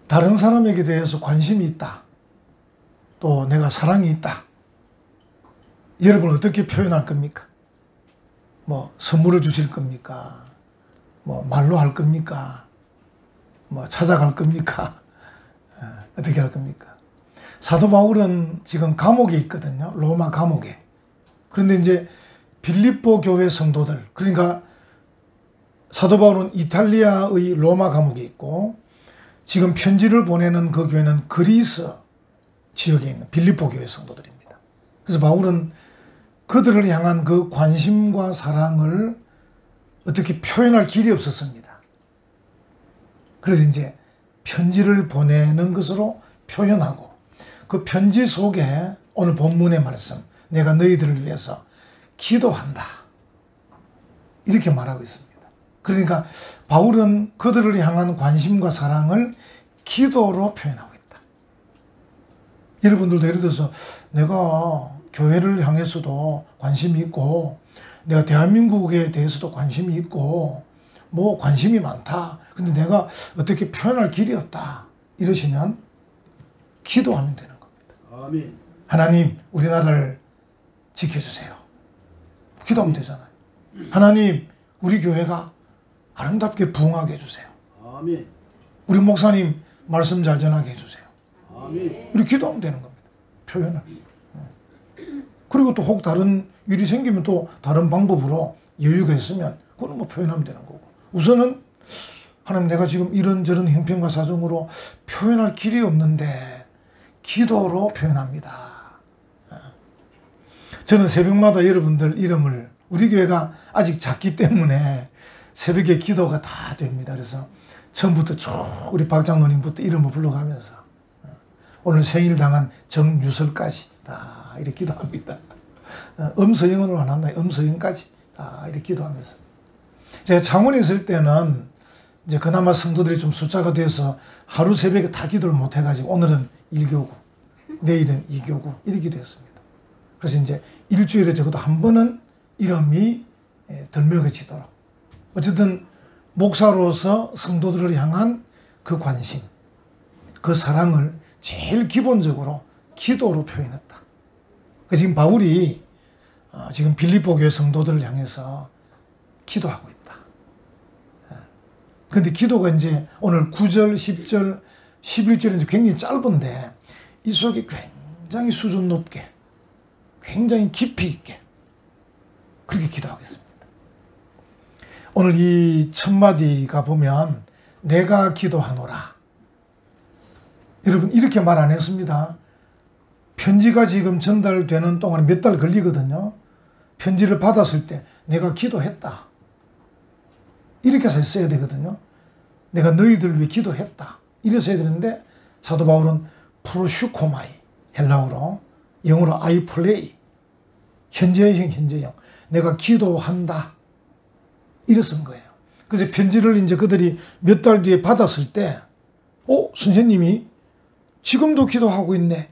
다른 사람에게 대해서 관심이 있다. 또 내가 사랑이 있다. 여러분 어떻게 표현할 겁니까? 뭐 선물을 주실 겁니까? 뭐 말로 할 겁니까? 뭐 찾아갈 겁니까? 어떻게 할 겁니까? 사도 바울은 지금 감옥에 있거든요. 로마 감옥에. 그런데 이제 빌립보 교회 성도들, 그러니까 사도 바울은 이탈리아의 로마 감옥에 있고 지금 편지를 보내는 그 교회는 그리스 지역에 있는 빌립보 교회 성도들입니다. 그래서 바울은 그들을 향한 그 관심과 사랑을 어떻게 표현할 길이 없었습니다. 그래서 이제 편지를 보내는 것으로 표현하고 그 편지 속에 오늘 본문의 말씀, 내가 너희들을 위해서 기도한다. 이렇게 말하고 있습니다. 그러니까 바울은 그들을 향한 관심과 사랑을 기도로 표현하고 있다. 여러분들도 예를 들어서 내가 교회를 향해서도 관심이 있고 내가 대한민국에 대해서도 관심이 있고 뭐 관심이 많다. 근데 내가 어떻게 표현할 길이 없다. 이러시면 기도하면 되는 겁니다. 아멘. 하나님, 우리나라를 지켜주세요. 기도하면 되잖아요. 하나님, 우리 교회가 아름답게 부흥하게 해주세요. 아멘. 우리 목사님 말씀 잘 전하게 해주세요. 아멘. 이렇게 기도하면 되는 겁니다. 표현을. 그리고 또 혹 다른 일이 생기면 또 다른 방법으로 여유가 있으면 그건 뭐 표현하면 되는 거고. 우선은 하나님, 내가 지금 이런저런 형편과 사정으로 표현할 길이 없는데 기도로 표현합니다. 저는 새벽마다 여러분들 이름을, 우리 교회가 아직 작기 때문에 새벽에 기도가 다 됩니다. 그래서 처음부터 쭉 우리 박 장로님부터 이름을 불러가면서 오늘 생일 당한 정유설까지 다 이렇게 기도합니다. 엄서영으로 안 한다. 엄서영까지 다 이렇게 기도하면서. 제가 창원에 있을 때는 이제 그나마 성도들이 좀 숫자가 돼서 하루 새벽에 다 기도를 못 해가지고 오늘은 1교구, 내일은 2교구 이렇게 기도했습니다. 그래서 이제 일주일에 적어도 한 번은 이름이 덜 먹여지도록. 어쨌든 목사로서 성도들을 향한 그 관심, 그 사랑을 제일 기본적으로 기도로 표현했다. 지금 바울이 지금 빌립보 교회 성도들을 향해서 기도하고 있다. 그런데 기도가 이제 오늘 9절, 10절, 11절은 굉장히 짧은데 이 속에 굉장히 수준 높게, 굉장히 깊이 있게 그렇게 기도하고 있습니다. 오늘 이 첫 마디가 보면 내가 기도하노라. 여러분 이렇게 말 안 했습니다. 편지가 지금 전달되는 동안 몇 달 걸리거든요. 편지를 받았을 때 내가 기도했다. 이렇게 써야 되거든요. 내가 너희들 위해 기도했다. 이래 써야 되는데 사도 바울은 프로슈코마이, 헬라어로, 영어로 I pray, 현재형, 내가 기도한다. 이래 쓴 거예요. 그래서 편지를 이제 그들이 몇 달 뒤에 받았을 때, 선생님이 지금도 기도하고 있네.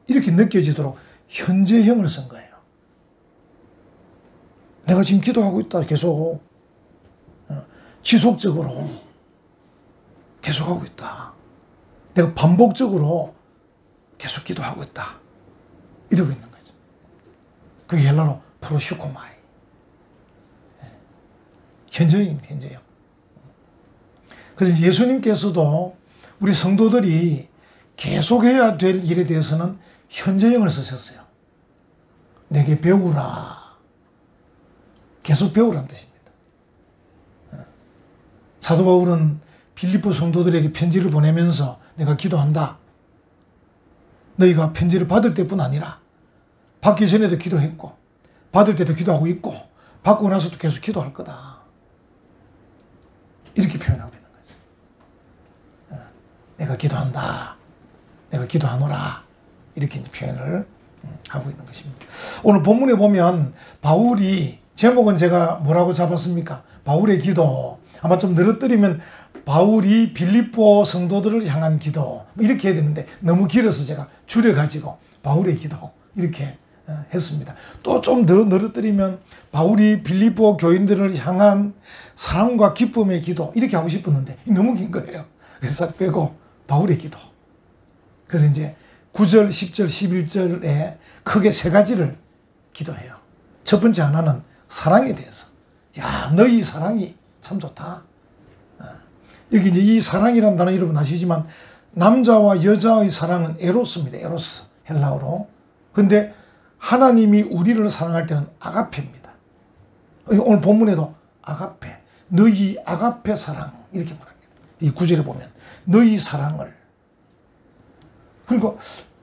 이렇게 느껴지도록 현재형을 쓴 거예요. 내가 지금 기도하고 있다. 계속. 지속적으로 계속하고 있다. 내가 반복적으로 계속 기도하고 있다. 이러고 있는 거죠. 그게 헬라로 프로슈코마이. 현재형입니다. 현재형. 그래서 예수님께서도 우리 성도들이 계속해야 될 일에 대해서는 현재형을 쓰셨어요. 내게 배우라. 계속 배우라는 뜻입니다. 사도 바울은 빌립보 성도들에게 편지를 보내면서 내가 기도한다. 너희가 편지를 받을 때뿐 아니라 받기 전에도 기도했고 받을 때도 기도하고 있고 받고 나서도 계속 기도할 거다. 이렇게 표현하고 있는 거죠. 내가 기도한다. 내가 기도하노라. 이렇게 표현을 하고 있는 것입니다. 오늘 본문에 보면 바울이, 제목은 제가 뭐라고 잡았습니까? 바울의 기도. 아마 좀 늘어뜨리면 바울이 빌립보 성도들을 향한 기도 이렇게 해야 되는데 너무 길어서 제가 줄여가지고 바울의 기도 이렇게 했습니다. 또 좀 더 늘어뜨리면 바울이 빌립보 교인들을 향한 사랑과 기쁨의 기도 이렇게 하고 싶었는데 너무 긴 거예요. 그래서 빼고 바울의 기도. 그래서 이제 9절, 10절, 11절에 크게 세 가지를 기도해요. 첫 번째 하나는 사랑에 대해서. 야, 너희 사랑이 참 좋다. 여기 이제 이 사랑이라는 단어 여러분 아시지만 남자와 여자의 사랑은 에로스입니다. 에로스. 헬라어로. 근데 하나님이 우리를 사랑할 때는 아가페입니다. 오늘 본문에도 아가페. 너희 아가페 사랑. 이렇게 말합니다. 이 구절에 보면 너희 사랑을. 그러니까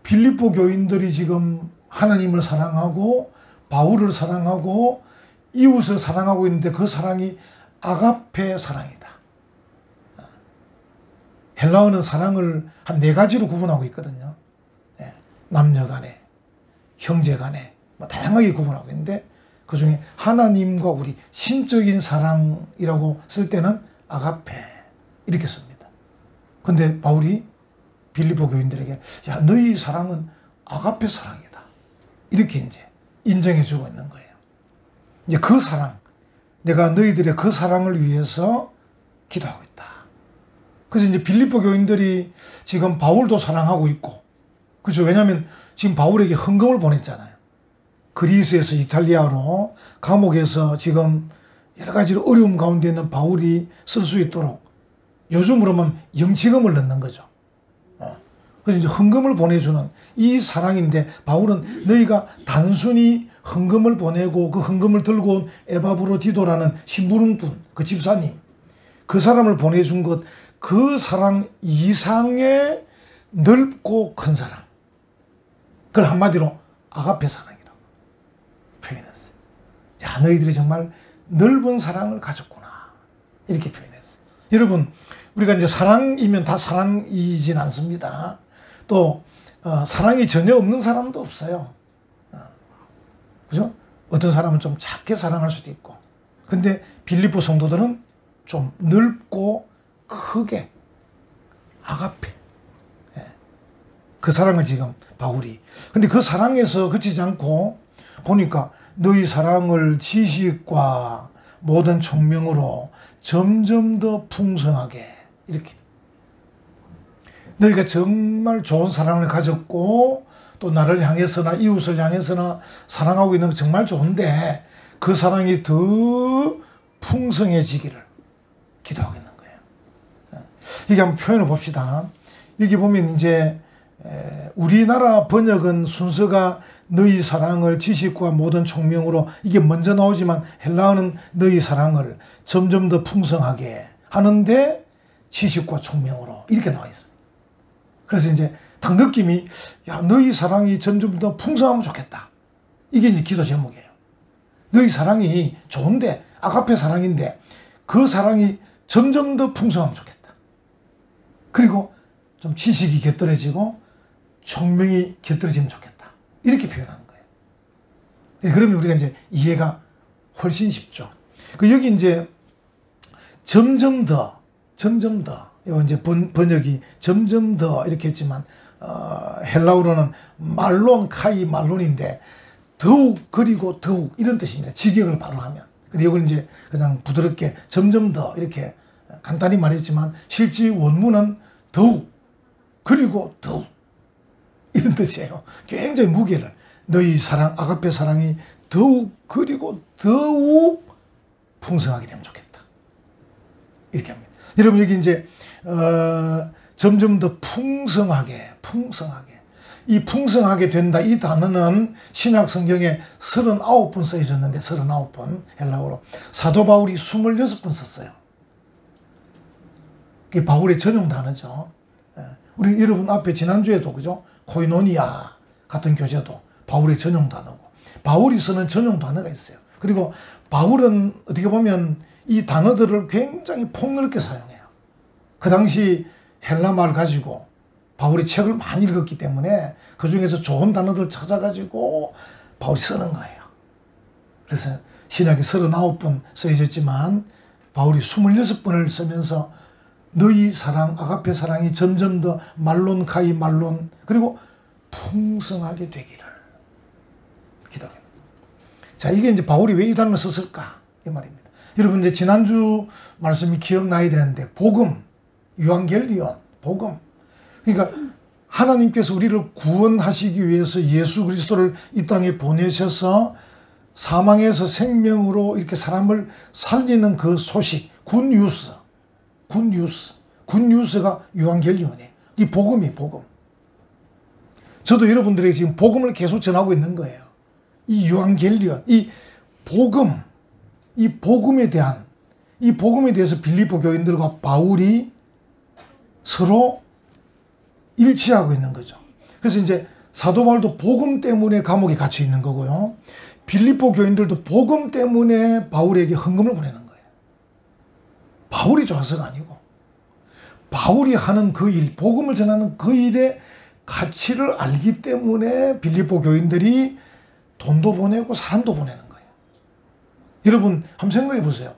빌립보 교인들이 지금 하나님을 사랑하고 바울을 사랑하고 이웃을 사랑하고 있는데 그 사랑이 아가페 사랑이다. 헬라어는 사랑을 한 네 가지로 구분하고 있거든요. 남녀 간에, 형제 간에 뭐 다양하게 구분하고 있는데 그중에 하나님과 우리 신적인 사랑이라고 쓸 때는 아가페 이렇게 씁니다. 근데 바울이 빌립보 교인들에게 야, 너희 사랑은 아가페 사랑이다. 이렇게 이제 인정해 주고 있는 거예요. 이제 그 사랑, 내가 너희들의 그 사랑을 위해서 기도하고 있다. 그래서 이제 빌립보 교인들이 지금 바울도 사랑하고 있고, 그렇죠? 왜냐하면 지금 바울에게 헌금을 보냈잖아요. 그리스에서 이탈리아로 감옥에서 지금 여러 가지로 어려움 가운데 있는 바울이 쓸 수 있도록 요즘으로 하면 영치금을 넣는 거죠. 그래서 이제 헌금을 보내주는 이 사랑인데 바울은 너희가 단순히 헌금을 보내고 그 헌금을 들고 온 에바브로디도라는 심부름꾼, 그 집사님, 그 사람을 보내준 것, 그 사랑 이상의 넓고 큰 사랑. 그걸 한마디로 아가페 사랑이라고 표현했어요. 야, 너희들이 정말 넓은 사랑을 가졌구나. 이렇게 표현했어요. 여러분, 우리가 이제 사랑이면 다 사랑이진 않습니다. 또 사랑이 전혀 없는 사람도 없어요. 그죠? 어떤 사람은 좀 작게 사랑할 수도 있고. 근데 빌립보 성도들은 좀 넓고 크게 아가페. 그 사랑을 지금 바울이. 근데 그 사랑에서 그치지 않고 보니까 너희 사랑을 지식과 모든 총명으로 점점 더 풍성하게 이렇게. 너희가 정말 좋은 사랑을 가졌고 또 나를 향해서나 이웃을 향해서나 사랑하고 있는 거 정말 좋은데 그 사랑이 더 풍성해지기를 기도하고 있는 거예요. 이게 한번 표현을 봅시다. 여기 보면 이제 우리나라 번역은 순서가 너희 사랑을 지식과 모든 총명으로 이게 먼저 나오지만 헬라어는 너희 사랑을 점점 더 풍성하게 하는데 지식과 총명으로 이렇게 나와 있습니다. 그래서 이제 딱 느낌이 야, 너희 사랑이 점점 더 풍성하면 좋겠다. 이게 이제 기도 제목이에요. 너희 사랑이 좋은데 아가페 사랑인데 그 사랑이 점점 더 풍성하면 좋겠다. 그리고 좀 지식이 곁들여지고 총명이 곁들여지면 좋겠다. 이렇게 표현하는 거예요. 그러면 우리가 이제 이해가 훨씬 쉽죠. 여기 이제 점점 더 요 이제 번역이 점점 더 이렇게 했지만 헬라어로는 말론 카이 말론인데 더욱 그리고 더욱 이런 뜻입니다. 직역을 바로 하면. 근데 이걸 이제 그냥 부드럽게 점점 더 이렇게 간단히 말했지만 실제 원문은 더욱 그리고 더욱 이런 뜻이에요. 굉장히 무게를 너희 사랑 아가페 사랑이 더욱 그리고 더욱 풍성하게 되면 좋겠다. 이렇게 합니다. 여러분 여기 이제 점점 더 풍성하게 이 풍성하게 된다 이 단어는 신약 성경에 39번 써있었는데 39번 헬라어로 사도 바울이 26번 썼어요. 그게 바울의 전용 단어죠. 우리 여러분 앞에 지난주에도 그죠? 코이노니아 같은 교재도 바울의 전용 단어고 바울이 쓰는 전용 단어가 있어요. 그리고 바울은 어떻게 보면 이 단어들을 굉장히 폭넓게 사용해요. 그 당시 헬라말 가지고 바울이 책을 많이 읽었기 때문에 그 중에서 좋은 단어들 찾아가지고 바울이 쓰는 거예요. 그래서 신약이 39번 써있었지만 바울이 26번을 쓰면서 너희 사랑, 아가페 사랑이 점점 더 말론, 카이, 말론 그리고 풍성하게 되기를 기도합니다. 자, 이게 이제 바울이 왜 이 단어를 썼을까? 이 말입니다. 여러분 이제 지난주 말씀이 기억나야 되는데 복음, 유앙겔리온, 복음 그러니까 하나님께서 우리를 구원하시기 위해서 예수 그리스도를 이 땅에 보내셔서 사망에서 생명으로 이렇게 사람을 살리는 그 소식, 굿뉴스가 유한겔리온이에요. 이 복음이에요, 복음. 저도 여러분들에게 지금 복음을 계속 전하고 있는 거예요. 이 유한겔리온, 이 복음에 대해서 빌립보 교인들과 바울이 서로 일치하고 있는 거죠. 그래서 이제 사도 바울도 복음 때문에 감옥에 갇혀 있는 거고요. 빌립보 교인들도 복음 때문에 바울에게 헌금을 보내는 거예요. 바울이 좋아서가 아니고 바울이 하는 그 일, 복음을 전하는 그 일의 가치를 알기 때문에 빌립보 교인들이 돈도 보내고 사람도 보내는 거예요. 여러분 한번 생각해 보세요.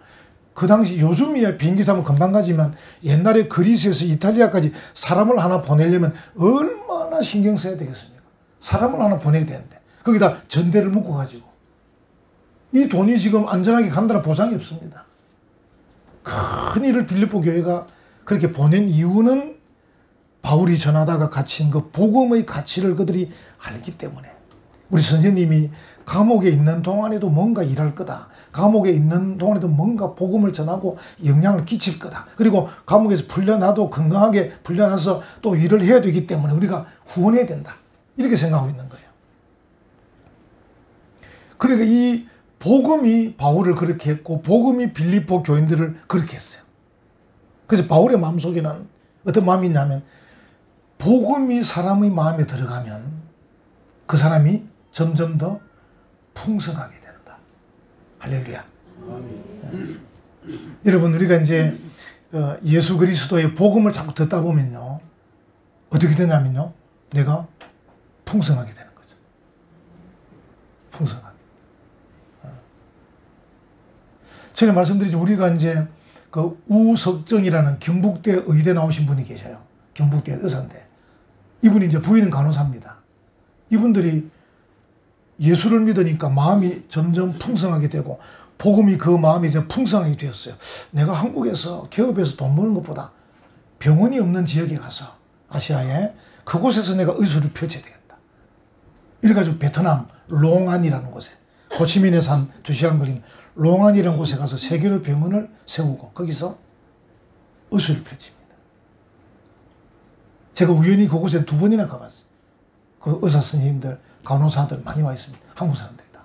그 당시 요즘이야 비행기 타면 금방 가지만 옛날에 그리스에서 이탈리아까지 사람을 하나 보내려면 얼마나 신경 써야 되겠습니까? 사람을 하나 보내야 되는데 거기다 전대를 묶어 가지고 이 돈이 지금 안전하게 간다는 보장이 없습니다. 큰 일을 빌립보 교회가 그렇게 보낸 이유는 바울이 전하다가 갇힌 그 복음의 가치를 그들이 알기 때문에 우리 선생님이 감옥에 있는 동안에도 뭔가 일할 거다. 감옥에 있는 동안에도 뭔가 복음을 전하고 영향을 끼칠 거다. 그리고 감옥에서 풀려나도 건강하게 풀려나서 또 일을 해야 되기 때문에 우리가 후원해야 된다. 이렇게 생각하고 있는 거예요. 그러니까 이 복음이 바울을 그렇게 했고 복음이 빌립보 교인들을 그렇게 했어요. 그래서 바울의 마음속에는 어떤 마음이 있냐면 복음이 사람의 마음에 들어가면 그 사람이 점점 더 풍성하게 된다. 할렐루야. 여러분 우리가 이제 예수 그리스도의 복음을 자꾸 듣다 보면요. 어떻게 되냐면요. 내가 풍성하게 되는 거죠. 풍성하게. 전에 말씀드리지 우리가 이제 그 우석정이라는 경북대 의대 나오신 분이 계셔요. 경북대 의사인데 이분이 이제 부인은 간호사입니다. 이분들이 예수를 믿으니까 마음이 점점 풍성하게 되고 복음이 그 마음이 이제 풍성하게 되었어요. 내가 한국에서 개업해서 돈 버는 것보다 병원이 없는 지역에 가서 아시아에 그곳에서 내가 의술을 펼쳐야 되겠다. 이래가지고 베트남 롱안이라는 곳에 호치민에서 한 2시간 걸린 롱안이라는 곳에 가서 세계로 병원을 세우고 거기서 의술을 펼칩니다. 제가 우연히 그곳에 2번이나 가봤어요. 그 의사 선생님들, 간호사들 많이 와 있습니다. 한국 사람들이다.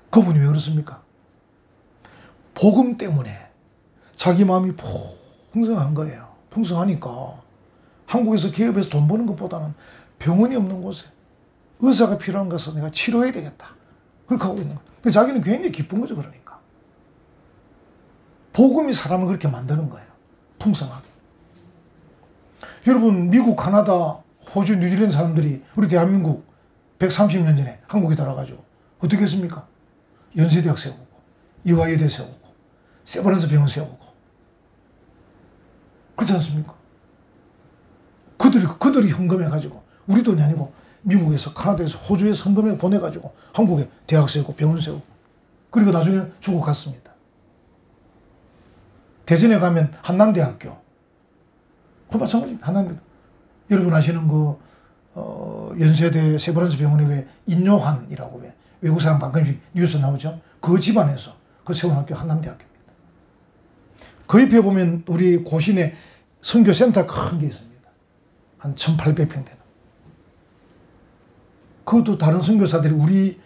그분이 왜 그렇습니까? 복음 때문에 자기 마음이 풍성한 거예요. 풍성하니까 한국에서 기업에서 돈 버는 것보다는 병원이 없는 곳에 의사가 필요한 것을 내가 치료해야 되겠다. 그렇게 하고 있는 거예요. 자기는 굉장히 기쁜 거죠. 그러니까 복음이 사람을 그렇게 만드는 거예요. 풍성하게. 여러분 미국, 카나다, 호주, 뉴질랜드 사람들이 우리 대한민국 130년 전에 한국에 들어가지고 어떻게 했습니까? 연세대학 세우고 이화여대 세우고 세브란스 병원 세우고 그렇지 않습니까? 그들이 헌금해가지고 우리 돈이 아니고 미국에서, 카나다에서, 호주에서 헌금해 보내가지고 한국에 대학 세우고 병원 세우고 그리고 나중에는 중국 갔습니다. 대전에 가면 한남대학교 그 마찬가지입니다. 한남대학교. 여러분 아시는 연세대 세브란스 병원에 왜 인요한이라고 왜 외국 사람 가끔씩 뉴스 나오죠? 그 집안에서 그 세운 학교 한남대학교입니다. 그 옆에 보면 우리 고신에 선교센터 큰 게 있습니다. 한 1800평 되는. 그것도 다른 선교사들이 우리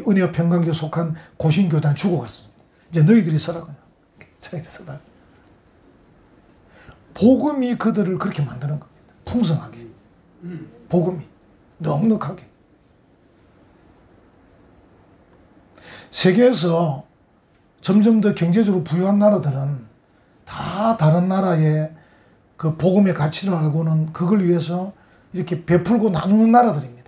은혜와 평강교회 속한 고신교단에 주고 갔습니다. 이제 너희들이 써라 그냥. 자기들 써라. 복음이 그들을 그렇게 만드는 겁니다. 풍성하게. 복음이 넉넉하게. 세계에서 점점 더 경제적으로 부유한 나라들은 다 다른 나라의 그 복음의 가치를 알고는 그걸 위해서 이렇게 베풀고 나누는 나라들입니다.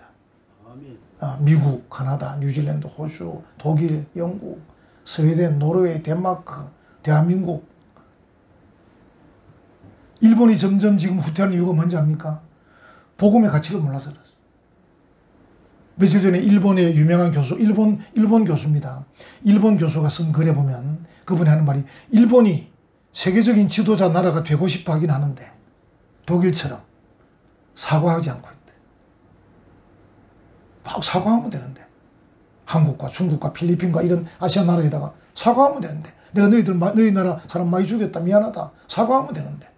미국, 카나다, 뉴질랜드, 호주, 독일, 영국, 스웨덴, 노르웨이, 덴마크, 대한민국. 일본이 점점 지금 후퇴하는 이유가 뭔지 압니까? 복음의 가치를 몰라서 그렇습니다. 며칠 전에 일본의 유명한 교수, 일본 교수입니다. 일본 교수가 쓴 글에 보면 그분이 하는 말이 일본이 세계적인 지도자 나라가 되고 싶어 하긴 하는데 독일처럼 사과하지 않고 있대. 막 사과하면 되는데 한국과 중국과 필리핀과 이런 아시아 나라에다가 사과하면 되는데 내가 너희 나라 사람 많이 죽였다 미안하다 사과하면 되는데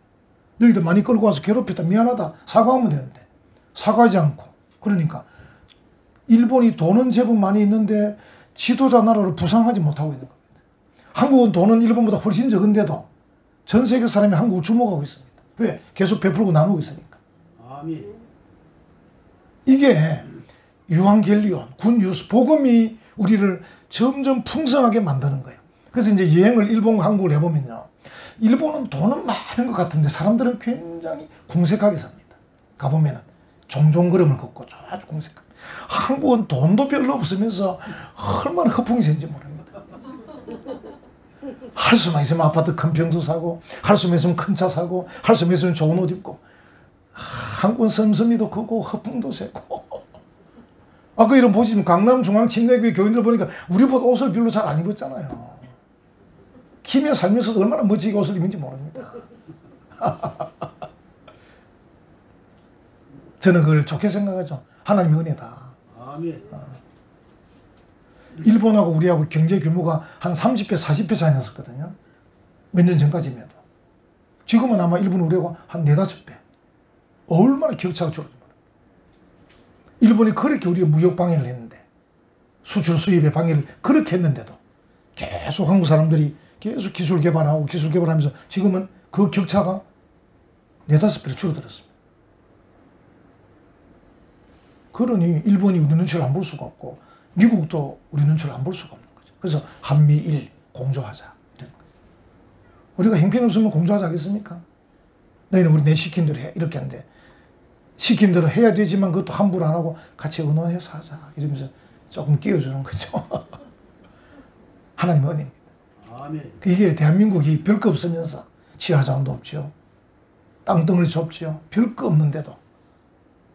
너희들 많이 끌고 와서 괴롭혔다 미안하다 사과하면 되는데 사과하지 않고 그러니까 일본이 돈은 제법 많이 있는데 지도자 나라를 부상하지 못하고 있는 겁니다. 한국은 돈은 일본보다 훨씬 적은데도 전 세계 사람이 한국을 주목하고 있습니다. 왜? 계속 베풀고 나누고 있으니까. 아멘. 이게 유한겔리온, 굿뉴스, 복음이 우리를 점점 풍성하게 만드는 거예요. 그래서 이제 여행을 일본과 한국을 해보면요. 일본은 돈은 많은 것 같은데 사람들은 굉장히 궁색하게 삽니다. 가보면은 종종걸음을 걷고 아주 궁색합니다. 한국은 돈도 별로 없으면서 얼마나 허풍이 센지 모릅니다. 할 수만 있으면 아파트 큰 평수 사고 할 수만 있으면 큰 차 사고 할 수만 있으면 좋은 옷 입고 한국은 씀씀이도 크고 허풍도 세고 아까 이런 보시면 강남 중앙 침례교회 교인들 보니까 우리보다 옷을 별로 잘 안 입었잖아요. 김에 살면서도 얼마나 멋지게 옷을 입는지 모릅니다. 저는 그걸 좋게 생각하죠. 하나님의 은혜다. 아멘. 일본하고 우리하고 경제 규모가 한 30배, 40배 차이 났었거든요. 몇 년 전까지면. 지금은 아마 일본은 우리하고 한 4, 5배. 얼마나 격차가 줄었는 거예요. 일본이 그렇게 우리가 무역 방해를 했는데 수출 수입의 방해를 그렇게 했는데도 계속 한국 사람들이 계속 기술 개발하고 기술 개발하면서 지금은 그 격차가 4, 5배로 줄어들었습니다. 그러니 일본이 우리 눈치를 안 볼 수가 없고 미국도 우리 눈치를 안 볼 수가 없는 거죠. 그래서 한미일 공조하자 이런 거예요. 우리가 형편없으면 공조하자 하겠습니까? 너희는 우리 내 시킨 대로 해 이렇게 하는데 시킨 대로 해야 되지만 그것도 함부로 안 하고 같이 의논해서 하자 이러면서 조금 끼워주는 거죠. 하나님의 은혜입니다. 아멘. 이게 대한민국이 별거 없으면서 지하자원도 없죠. 땅덩어리 좁죠. 별거 없는데도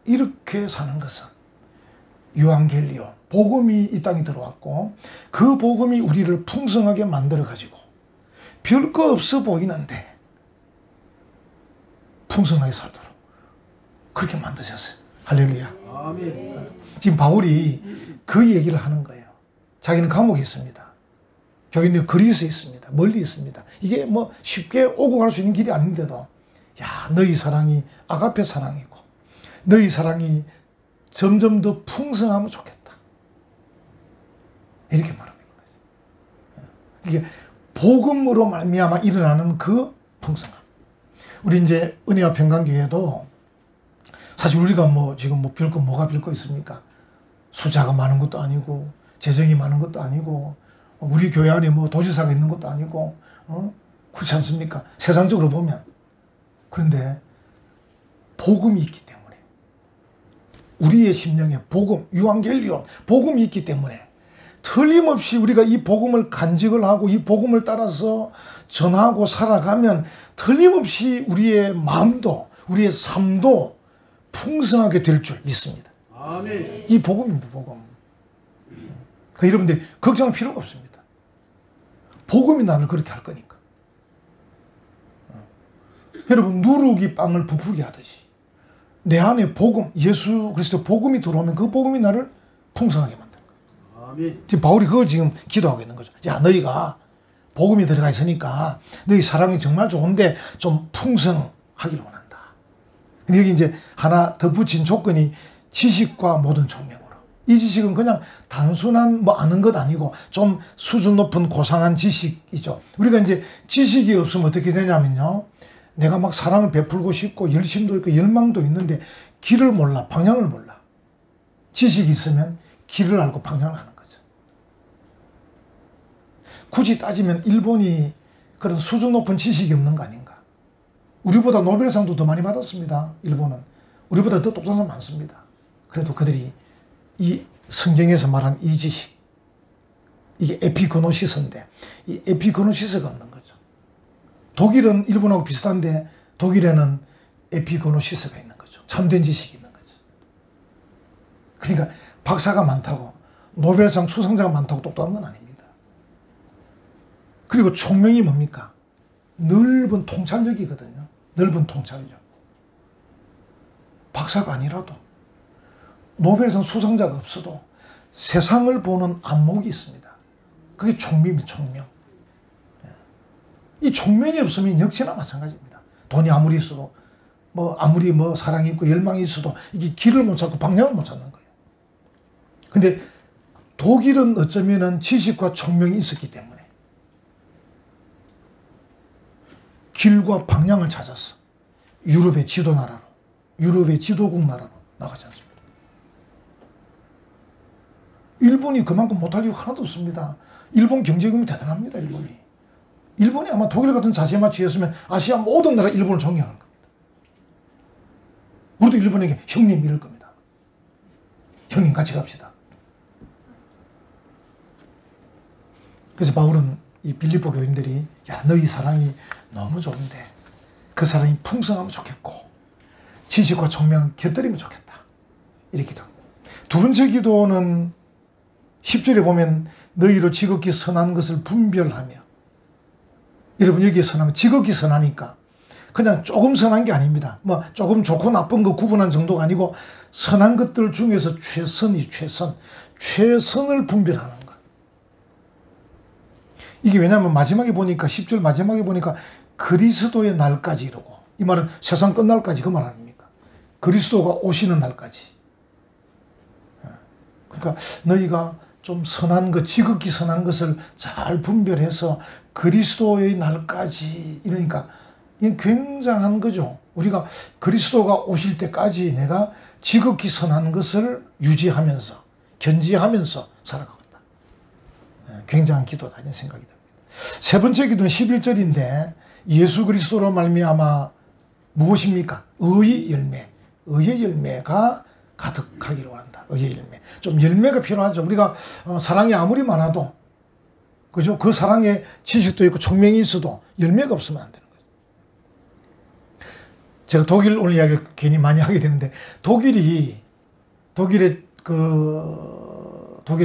이렇게 사는 것은 유한겔리온, 복음이 이 땅에 들어왔고 그 복음이 우리를 풍성하게 만들어가지고 별거 없어 보이는데 풍성하게 살도록 그렇게 만드셨어요. 할렐루야. 아멘. 지금 바울이 그 얘기를 하는 거예요. 자기는 감옥에 있습니다. 교인들 그리스에 있습니다. 멀리 있습니다. 이게 뭐 쉽게 오고 갈 수 있는 길이 아닌데도 야 너희 사랑이 아가페 사랑이고 너희 사랑이 점점 더 풍성하면 좋겠다. 이렇게 말하는 거죠. 이게 복음으로 말미암아 일어나는 그 풍성함. 우리 이제 은혜와 평강교회도 사실 우리가 뭐 지금 뭐 별거 뭐가 별거 있습니까? 숫자가 많은 것도 아니고 재정이 많은 것도 아니고 우리 교회 안에 뭐 도지사가 있는 것도 아니고 그렇지 않습니까? 세상적으로 보면. 그런데 복음이 있기 때문에 우리의 심령에 복음, 유한겔리온, 복음이 있기 때문에 틀림없이 우리가 이 복음을 간직을 하고 이 복음을 따라서 전하고 살아가면 틀림없이 우리의 마음도 우리의 삶도 풍성하게 될 줄 믿습니다. 아멘. 이 복음입니다. 복음. 그러니까 여러분들이 걱정할 필요가 없습니다. 복음이 나를 그렇게 할 거니까. 여러분 누룩이 빵을 부풀게 하듯이 내 안에 복음, 예수 그리스도 복음이 들어오면 그 복음이 나를 풍성하게 만드는 거예요. 아멘. 지금 바울이 그걸 지금 기도하고 있는 거죠. 야 너희가 복음이 들어가 있으니까 너희 사랑이 정말 좋은데 좀 풍성하기를 원한다. 근데 여기 이제 하나 덧붙인 조건이 지식과 모든 총명으로. 이 지식은 그냥 단순한 뭐 아는 것 아니고 좀 수준 높은 고상한 지식이죠. 우리가 이제 지식이 없으면 어떻게 되냐면요. 내가 막 사랑을 베풀고 싶고 열심도 있고 열망도 있는데 길을 몰라, 방향을 몰라. 지식이 있으면 길을 알고 방향을 아는 거죠. 굳이 따지면 일본이 그런 수준 높은 지식이 없는 거 아닌가. 우리보다 노벨상도 더 많이 받았습니다. 일본은. 우리보다 더 똑똑한 사람 많습니다. 그래도 그들이 이 성경에서 말한 이 지식, 이게 에피그노시스인데 이 에피그노시스가 없는 거죠. 독일은 일본하고 비슷한데 독일에는 에피그노시스가 있는 거죠. 참된 지식이 있는 거죠. 그러니까 박사가 많다고 노벨상 수상자가 많다고 똑똑한 건 아닙니다. 그리고 총명이 뭡니까? 넓은 통찰력이거든요. 넓은 통찰력. 박사가 아니라도 노벨상 수상자가 없어도 세상을 보는 안목이 있습니다. 그게 총명입니다. 총명. 이 총명이 없으면 역시나 마찬가지입니다. 돈이 아무리 있어도 아무리 사랑이 있고 열망이 있어도 이게 길을 못 찾고 방향을 못 찾는 거예요. 근데 독일은 어쩌면은 지식과 총명이 있었기 때문에 길과 방향을 찾아서 유럽의 지도 나라로, 유럽의 지도국 나라로 나가지 않습니다. 일본이 그만큼 못할 이유가 하나도 없습니다. 일본 경제금이 대단합니다. 일본이 아마 독일 같은 자세만 취했으면 아시아 모든 나라 일본을 존경할 겁니다. 우리도 일본에게 형님 이럴 겁니다. 형님 같이 갑시다. 그래서 바울은 이 빌립보 교인들이 야 너희 사랑이 너무 좋은데 그 사랑이 풍성하면 좋겠고 지식과 총명을 곁들이면 좋겠다. 이렇게 기도. 두 번째 기도는 10절에 보면 너희로 지극히 선한 것을 분별하며, 여러분 여기에 선한 거 지극히 선하니까 그냥 조금 선한 게 아닙니다. 조금 좋고 나쁜 거 구분한 정도가 아니고 선한 것들 중에서 최선을 분별하는 것. 이게 왜냐하면 마지막에 보니까 10절 마지막에 보니까 그리스도의 날까지 이러고, 이 말은 세상 끝날까지 그 말 아닙니까? 그리스도가 오시는 날까지. 그러니까 너희가 좀 선한 것, 지극히 선한 것을 잘 분별해서 그리스도의 날까지, 이러니까 이게 굉장한 거죠. 우리가 그리스도가 오실 때까지 내가 지극히 선한 것을 유지하면서 견지하면서 살아가겠다. 굉장한 기도다 이런 생각이 듭니다. 세 번째 기도는 11절인데 예수 그리스도로 말미암아 무엇입니까? 의의 열매. 의의 열매가 가득하기를 원한다. 의의 열매. 좀 열매가 필요하죠. 우리가 사랑이 아무리 많아도, 그죠? 그 사랑에 지식도 있고 총명이 있어도 열매가 없으면 안 되는 거죠. 제가 독일 오늘 이야기를 괜히 많이 하게 되는데, 독일의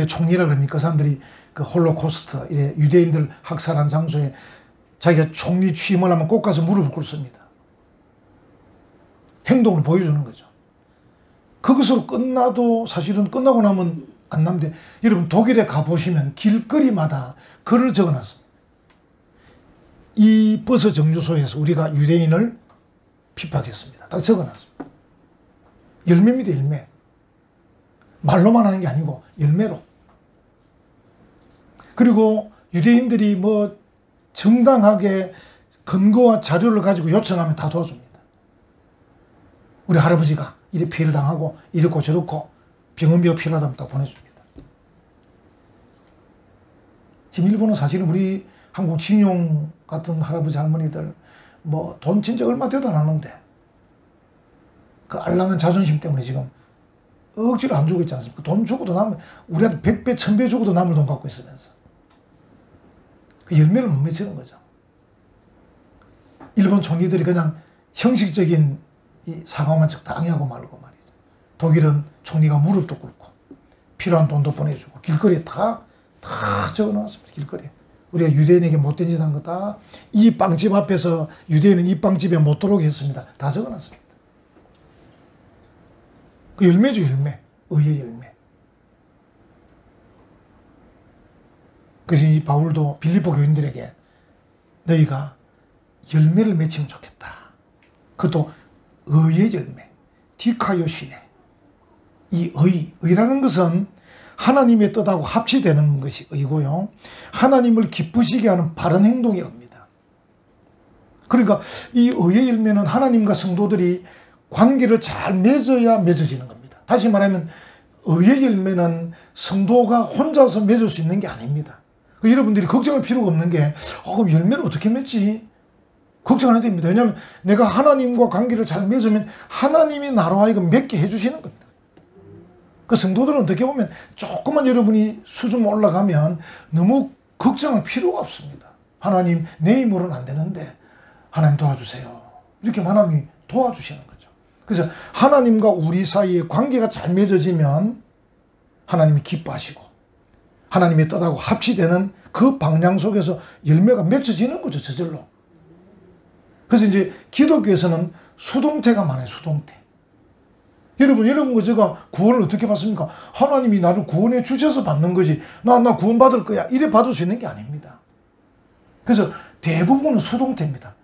총리라 그럽니까? 그 사람들이 그 홀로코스트, 유대인들 학살한 장소에 자기가 총리 취임을 하면 꼭 가서 무릎을 꿇습니다. 행동을 보여주는 거죠. 그것으로 끝나도 사실은 끝나고 나면 안 남는데, 여러분 독일에 가보시면 길거리마다 글을 적어놨습니다. 이 버스 정류소에서 우리가 유대인을 핍박했습니다. 다 적어놨습니다. 열매입니다. 열매. 말로만 하는 게 아니고 열매로. 그리고 유대인들이 정당하게 근거와 자료를 가지고 요청하면 다 도와줍니다. 우리 할아버지가 이래 피해를 당하고 이렇고 저렇고 병원비가 필요하다면 다 보내줍니다. 지금 일본은 사실은 우리 한국 진용 같은 할아버지 할머니들 돈 진짜 얼마 되도 안 하는데 그 알랑한 자존심 때문에 지금 억지로 안 주고 있지 않습니까? 돈 주고도 남을, 우리한테 100배, 1000배 주고도 남을 돈 갖고 있으면서 그 열매를 못 맺히는 거죠. 일본 총리들이 그냥 형식적인 이 사과만 적당히 하고 말고 말이죠. 독일은 총리가 무릎도 꿇고 필요한 돈도 보내주고 길거리에 다 적어놨습니다. 길거리에. 우리가 유대인에게 못된 짓 한 거다. 이 빵집 앞에서 유대인은 이 빵집에 못 들어오게 했습니다. 다 적어놨습니다. 그 열매죠, 열매. 의의 열매. 그래서 이 바울도 빌립보 교인들에게 너희가 열매를 맺히면 좋겠다. 그것도 의의 열매. 디카요시네. 이 의라는 것은 하나님의 뜻하고 합치되는 것이 의고요. 하나님을 기쁘시게 하는 바른 행동이 의입니다. 그러니까 이 의의 열매는 하나님과 성도들이 관계를 잘 맺어야 맺어지는 겁니다. 다시 말하면 의의 열매는 성도가 혼자서 맺을 수 있는 게 아닙니다. 여러분들이 걱정할 필요가 없는 게 그럼 열매를 어떻게 맺지? 걱정 안 해도 됩니다. 왜냐하면 내가 하나님과 관계를 잘 맺으면 하나님이 나로 하여금 맺게 해주시는 겁니다. 그 성도들은 어떻게 보면 조금만 여러분이 수준 올라가면 너무 걱정할 필요가 없습니다. 하나님 내 힘으로는 안 되는데 하나님 도와주세요. 이렇게 하나님이 도와주시는 거죠. 그래서 하나님과 우리 사이에 관계가 잘 맺어지면 하나님이 기뻐하시고 하나님의 뜻하고 합치되는 그 방향 속에서 열매가 맺혀지는 거죠. 저절로. 그래서 이제 기독교에서는 수동태가 많아요. 수동태. 여러분 이런 거 제가 구원을 어떻게 받습니까? 하나님이 나를 구원해 주셔서 받는 거지. 나 구원 받을 거야. 이래 받을 수 있는 게 아닙니다. 그래서 대부분은 수동태입니다.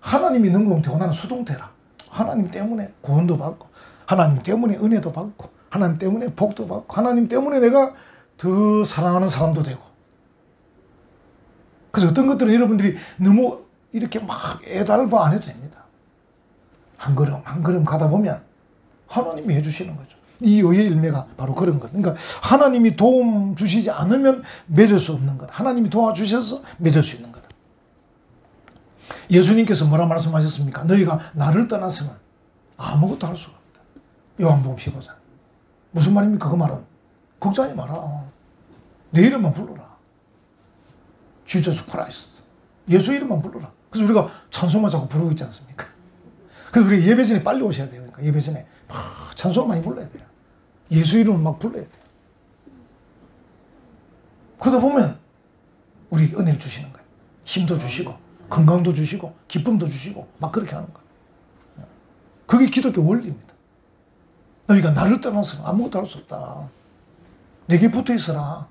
하나님이 능동태고 나는 수동태라. 하나님 때문에 구원도 받고 하나님 때문에 은혜도 받고 하나님 때문에 복도 받고 하나님 때문에 내가 더 사랑하는 사람도 되고. 그래서 어떤 것들은 여러분들이 너무 이렇게 막 애달바 안 해도 됩니다. 한 걸음 한 걸음 가다 보면 하나님이 해주시는 거죠. 이 의의 열매가 바로 그런 것. 그러니까 하나님이 도움 주시지 않으면 맺을 수 없는 것. 하나님이 도와주셔서 맺을 수 있는 것. 예수님께서 뭐라 말씀하셨습니까? 너희가 나를 떠나서는 아무것도 할 수가 없다. 요한복음 15장. 무슨 말입니까? 그 말은 걱정하지 마라. 내 이름만 불러라. Jesus Christ. 예수 이름만 불러라. 그래서 우리가 찬송만 자꾸 부르고 있지 않습니까? 그래서 우리 예배 전에 빨리 오셔야 돼요. 그러니까 예배 전에 막 찬송 많이 불러야 돼요. 예수 이름을 막 불러야 돼요. 그러다 보면 우리 은혜를 주시는 거예요. 힘도 주시고 건강도 주시고 기쁨도 주시고 막 그렇게 하는 거예요. 그게 기독교 원리입니다. 너희가 나를 떠나서는 아무것도 할 수 없다. 내게 붙어 있어라.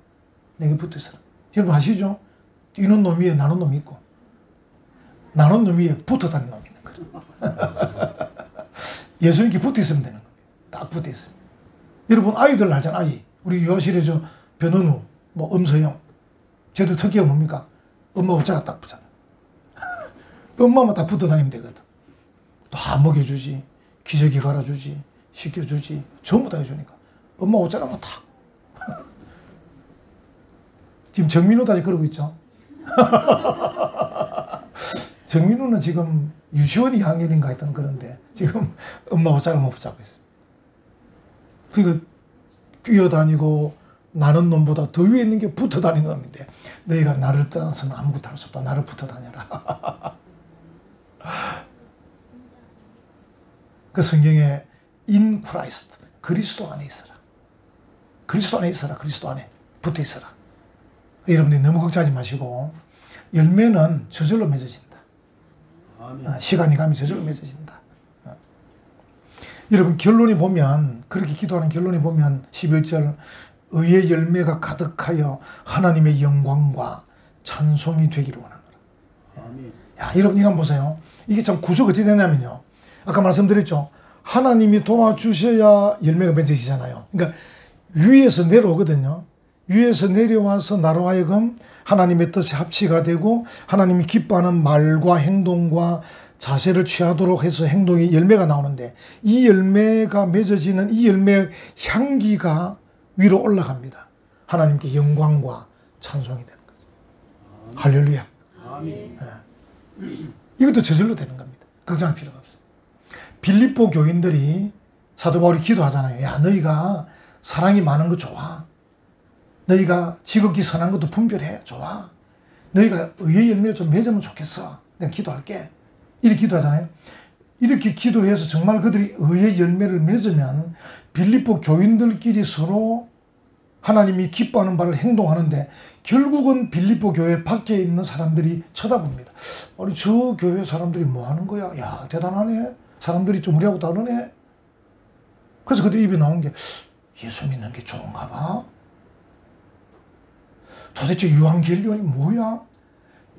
내게 붙어 있어라. 여러분 아시죠? 뛰는 놈 위에 나는 놈이 있고 나는 놈 위에 붙어 다니는 놈이 있는 거죠. 예수님께 붙어 있으면 되는 겁니다. 딱 붙어 있으면. 여러분 아이들 알잖아. 아이. 우리 유아실에 저 변은우, 뭐 엄서영. 쟤도 특기가 뭡니까? 엄마 옷자락 딱 붙잖아. 엄마만 딱 붙어 다니면 되거든. 다 먹여주지, 기저귀 갈아주지, 씻겨주지, 전부 다 해주니까. 엄마 옷자락만 탁. 지금 정민우도 아직 그러고 있죠. 정민우는 지금 유치원 2학년인가 했던 그런데 지금 엄마 옷자락만 붙잡고 있어요. 그러니까 뛰어다니고 나는 놈보다 더 위에 있는 게 붙어 다니는 놈인데 너희가 나를 떠나서는 아무것도 할 수 없다. 나를 붙어 다녀라. 그 성경에 in Christ 그리스도 안에 있어라. 그리스도 안에 있어라. 그리스도 안에 붙어 있어라. 여러분들이 너무 걱정하지 마시고 열매는 저절로 맺어진다. 아멘. 시간이 가면 저절로 맺어진다. 여러분 결론이 보면 그렇게 기도하는 결론이 보면 11절 의의 열매가 가득하여 하나님의 영광과 찬송이 되기를 원하노라. 아멘. 야, 여러분 이거 한번 보세요. 이게 참 구조가 어떻게 되냐면요. 아까 말씀드렸죠. 하나님이 도와주셔야 열매가 맺어지잖아요. 그러니까 위에서 내려오거든요. 위에서 내려와서 나로 하여금 하나님의 뜻에 합치가 되고 하나님이 기뻐하는 말과 행동과 자세를 취하도록 해서 행동이 열매가 나오는데 이 열매가 맺어지는 이 열매의 향기가 위로 올라갑니다. 하나님께 영광과 찬송이 되는 거죠. 할렐루야. 아멘. 이것도 저절로 되는 겁니다. 걱정할 필요가 없어요. 빌립보 교인들이 사도 바울이 기도하잖아요. 야, 너희가 사랑이 많은 거 좋아. 너희가 지극히 선한 것도 분별해. 좋아. 너희가 의의 열매를 좀 맺으면 좋겠어. 내가 기도할게. 이렇게 기도하잖아요. 이렇게 기도해서 정말 그들이 의의 열매를 맺으면 빌립보 교인들끼리 서로 하나님이 기뻐하는 바를 행동하는데 결국은 빌립보 교회 밖에 있는 사람들이 쳐다봅니다. 아니 저 교회 사람들이 뭐 하는 거야? 야 대단하네. 사람들이 좀 우리하고 다르네. 그래서 그들 입에 나온 게 예수 믿는 게 좋은가 봐. 도대체 유한겔리온이 뭐야?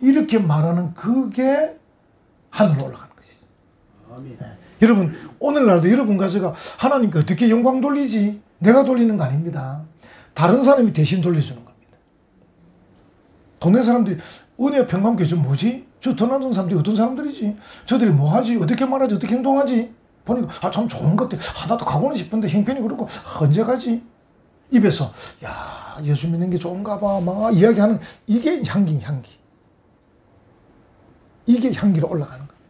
이렇게 말하는 그게 하늘로 올라가는 것이죠. 아멘. 네. 여러분 오늘날도 여러분과 제가 하나님께 어떻게 영광 돌리지? 내가 돌리는 거 아닙니다. 다른 사람이 대신 돌려주는 겁니다. 동네 사람들이 은혜 평강교회 저 뭐지? 저 드나든 사람들이 어떤 사람들이지? 저들이 뭐 하지? 어떻게 말하지? 어떻게 행동하지? 보니까 참 좋은 것 같아. 나도 가고는 싶은데 형편이 그렇고 언제 가지? 입에서 야 예수 믿는 게 좋은가 봐 막 이야기하는 이게 향기. 이게 향기로 올라가는 거예요.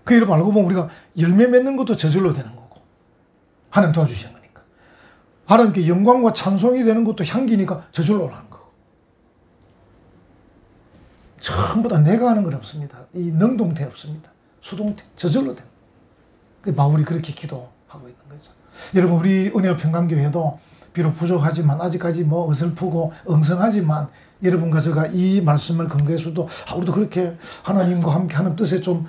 그 여러분 알고 보면 우리가 열매 맺는 것도 저절로 되는 거고 하나님 도와주시는 거니까 하나님께 영광과 찬송이 되는 것도 향기니까 저절로 올라가는 거고 전부 다 내가 하는 건 없습니다. 이 능동태 없습니다. 수동태 저절로 되는 거예요. 바울이 그렇게 기도하고 있는 거죠. 여러분 우리 은혜와 평강교회도 비록 부족하지만 아직까지 뭐 어설프고 엉성하지만 여러분과 제가 이 말씀을 근거해서도 우리도 그렇게 하나님과 함께 하는 뜻에 좀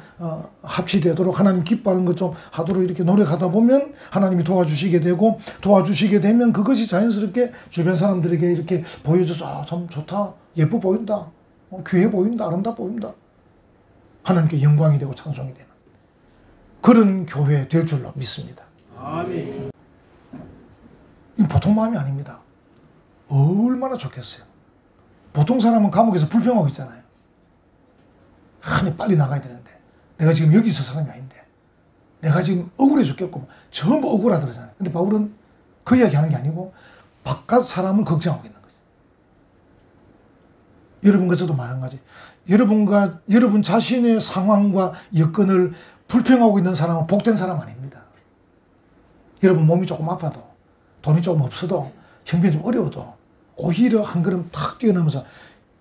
합치되도록 하나님 기뻐하는 것 좀 하도록 이렇게 노력하다 보면 하나님이 도와주시게 되고, 도와주시게 되면 그것이 자연스럽게 주변 사람들에게 이렇게 보여줘서 참 좋다, 예뻐 보인다, 귀해 보인다, 아름답 보인다, 하나님께 영광이 되고 찬송이 되는 그런 교회 될 줄로 믿습니다. 아멘. 이 보통 마음이 아닙니다. 얼마나 좋겠어요. 보통 사람은 감옥에서 불평하고 있잖아요. 빨리 나가야 되는데 내가 지금 여기 있을 사람이 아닌데 내가 지금 억울해 죽겠고 전부 억울하더라잖아요. 근데 바울은 그 이야기 하는 게 아니고 바깥 사람을 걱정하고 있는 거죠. 여러분과 저도 마찬가지. 여러분 자신의 상황과 여건을 불평하고 있는 사람은 복된 사람 아닙니다. 여러분 몸이 조금 아파도, 돈이 조금 없어도, 형편이 좀 어려워도 오히려 한 걸음 탁 뛰어넘어서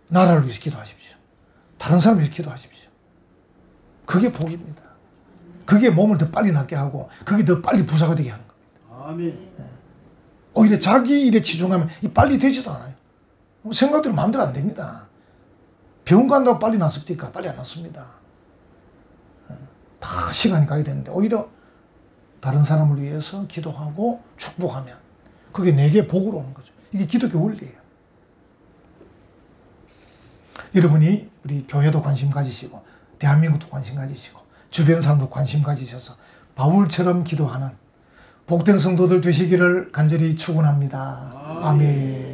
나라를 위해서 기도하십시오. 다른 사람을 위해서 기도하십시오. 그게 복입니다. 그게 몸을 더 빨리 낫게 하고 그게 더 빨리 부자가 되게 하는 겁니다. 아멘. 오히려 자기 일에 치중하면 빨리 되지도 않아요. 생각대로 마음대로 안 됩니다. 병원 간다고 빨리 낫습니까? 빨리 안 낫습니다. 다 시간이 가야 되는데 오히려 다른 사람을 위해서 기도하고 축복하면 그게 내게 복으로 오는 거죠. 이게 기독교 원리예요. 여러분이 우리 교회도 관심 가지시고 대한민국도 관심 가지시고 주변 사람도 관심 가지셔서 바울처럼 기도하는 복된 성도들 되시기를 간절히 축원합니다. 아멘.